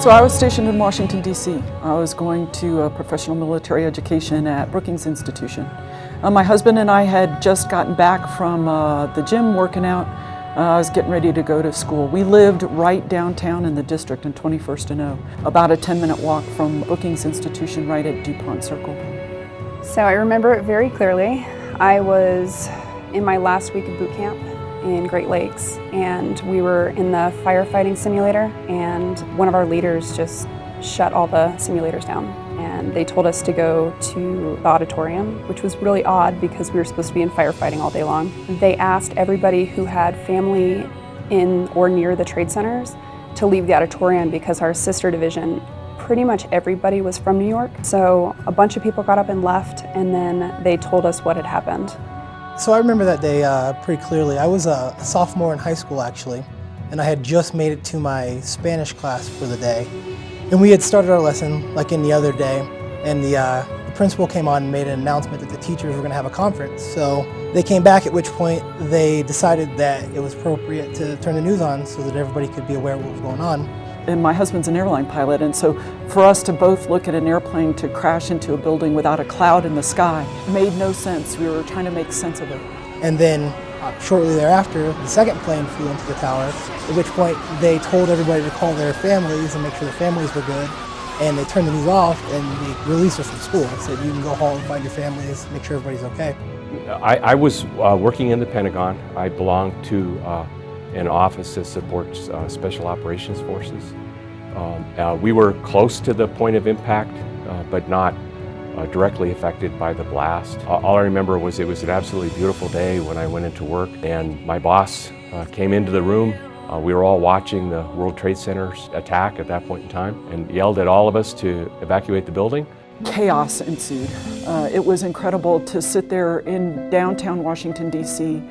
So I was stationed in Washington, D.C. I was going to a professional military education at Brookings Institution. My husband and I had just gotten back from the gym working out. I was getting ready to go to school. We lived right downtown in the district in 21st and O, about a 10-minute walk from Brookings Institution right at DuPont Circle. So I remember it very clearly. I was in my last week of boot camp in Great Lakes, and we were in the firefighting simulator, and one of our leaders just shut all the simulators down, and they told us to go to the auditorium, which was really odd because we were supposed to be in firefighting all day long. They asked everybody who had family in or near the trade centers to leave the auditorium because our sister division, pretty much everybody was from New York. So a bunch of people got up and left, and then they told us what had happened. So I remember that day pretty clearly. I was a sophomore in high school actually, and I had just made it to my Spanish class for the day. And we had started our lesson like any other day, and the principal came on and made an announcement that the teachers were going to have a conference. So they came back, at which point they decided that it was appropriate to turn the news on so that everybody could be aware of what was going on. And my husband's an airline pilot, and so for us to both look at an airplane to crash into a building without a cloud in the sky made no sense. We were trying to make sense of it. And then shortly thereafter, the second plane flew into the tower, at which point they told everybody to call their families and make sure their families were good. And they turned the news off and they released us from school. They said, you can go home, find your families, make sure everybody's okay. I was working in the Pentagon. I belonged to an office that supports Special Operations Forces. We were close to the point of impact, but not directly affected by the blast. All I remember was it was an absolutely beautiful day when I went into work, and my boss came into the room. We were all watching the World Trade Center's attack at that point in time and yelled at all of us to evacuate the building. Chaos ensued. It was incredible to sit there in downtown Washington, D.C.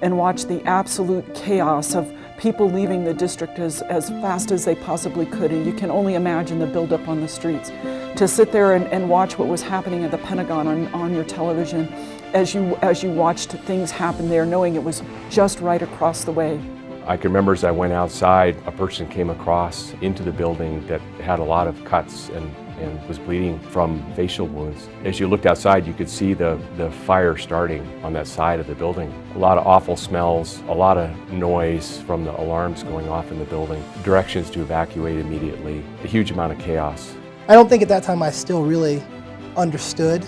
and watch the absolute chaos of people leaving the district as fast as they possibly could. And you can only imagine the buildup on the streets. To sit there and watch what was happening at the Pentagon on your television as you watched things happen there, knowing it was just right across the way. I can remember as I went outside, a person came across into the building that had a lot of cuts and was bleeding from facial wounds. As you looked outside, you could see the fire starting on that side of the building. A lot of awful smells, a lot of noise from the alarms going off in the building, directions to evacuate immediately, a huge amount of chaos. I don't think at that time I still really understood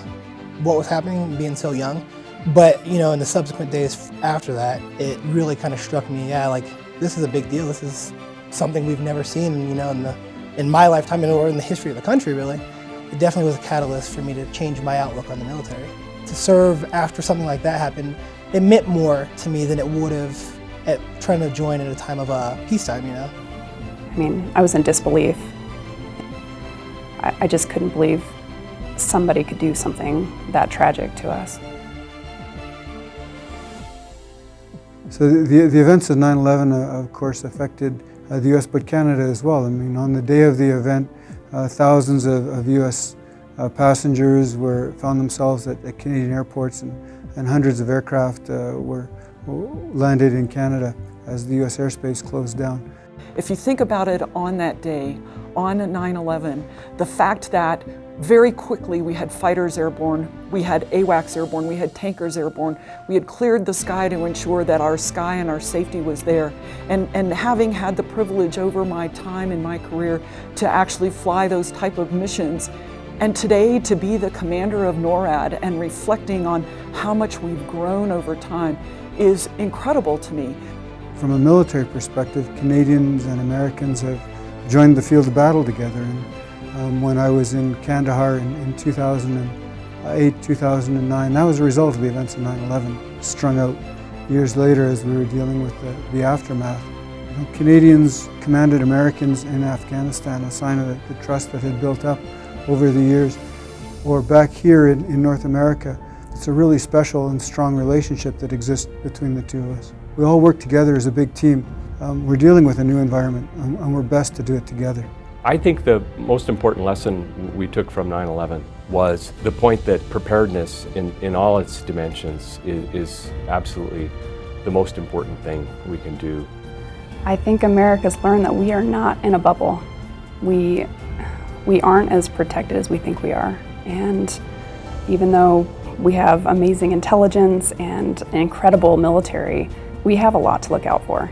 what was happening, being so young. But, you know, in the subsequent days after that, it really kind of struck me, yeah, like, this is a big deal. This is something we've never seen, you know, in my lifetime or in the history of the country, really. It definitely was a catalyst for me to change my outlook on the military. To serve after something like that happened, it meant more to me than it would have at trying to join at a time of peacetime, you know? I mean, I was in disbelief. I just couldn't believe somebody could do something that tragic to us. So the events of 9/11, of course, affected the U.S. but Canada as well. I mean, on the day of the event, thousands of U.S. Passengers found themselves at Canadian airports, and hundreds of aircraft were landed in Canada as the U.S. airspace closed down. If you think about it on that day, on 9/11, the fact that very quickly we had fighters airborne, we had AWACS airborne, we had tankers airborne, we had cleared the sky to ensure that our sky and our safety was there. And having had the privilege over my time in my career to actually fly those type of missions, and today to be the commander of NORAD and reflecting on how much we've grown over time is incredible to me. From a military perspective, Canadians and Americans have joined the field of battle together. And when I was in Kandahar in 2008, 2009, that was a result of the events of 9/11, strung out years later as we were dealing with the aftermath. You know, Canadians commanded Americans in Afghanistan, a sign of the trust that had built up over the years. Or back here in North America, it's a really special and strong relationship that exists between the two of us. We all work together as a big team. We're dealing with a new environment, and we're best to do it together. I think the most important lesson we took from 9/11 was the point that preparedness in all its dimensions is absolutely the most important thing we can do. I think America's learned that we are not in a bubble. We aren't as protected as we think we are. And even though we have amazing intelligence and an incredible military, we have a lot to look out for.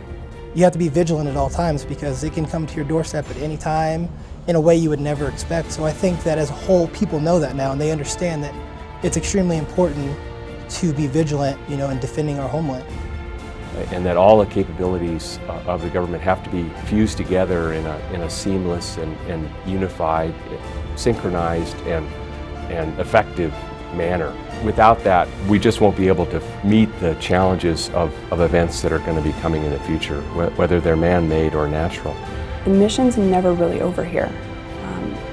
You have to be vigilant at all times because it can come to your doorstep at any time in a way you would never expect. So I think that as a whole, people know that now and they understand that it's extremely important to be vigilant, in defending our homeland. And that all the capabilities of the government have to be fused together in a seamless and unified, synchronized and effective manner. Without that, we just won't be able to meet the challenges of events that are going to be coming in the future, whether they're man-made or natural. The mission's never really over here.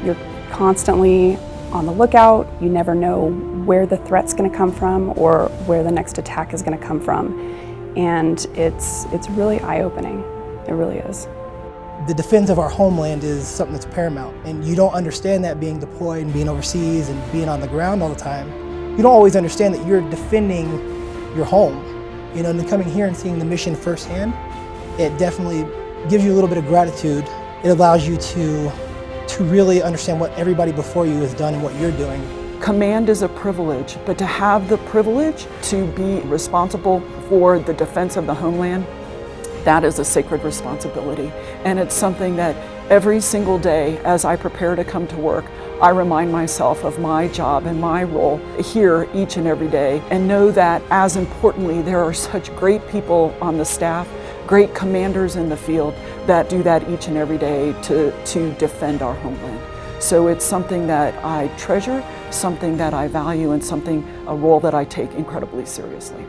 You're constantly on the lookout. You never know where the threat's going to come from or where the next attack is going to come from. And it's really eye-opening. It really is. The defense of our homeland is something that's paramount, and you don't understand that being deployed and being overseas and being on the ground all the time. You don't always understand that you're defending your home. And then coming here and seeing the mission firsthand, it definitely gives you a little bit of gratitude. It allows you to really understand what everybody before you has done and what you're doing. Command is a privilege, but to have the privilege to be responsible for the defense of the homeland, that is a sacred responsibility. And it's something that every single day as I prepare to come to work, I remind myself of my job and my role here each and every day, and know that as importantly, there are such great people on the staff, great commanders in the field that do that each and every day to defend our homeland. So it's something that I treasure, something that I value, and a role that I take incredibly seriously.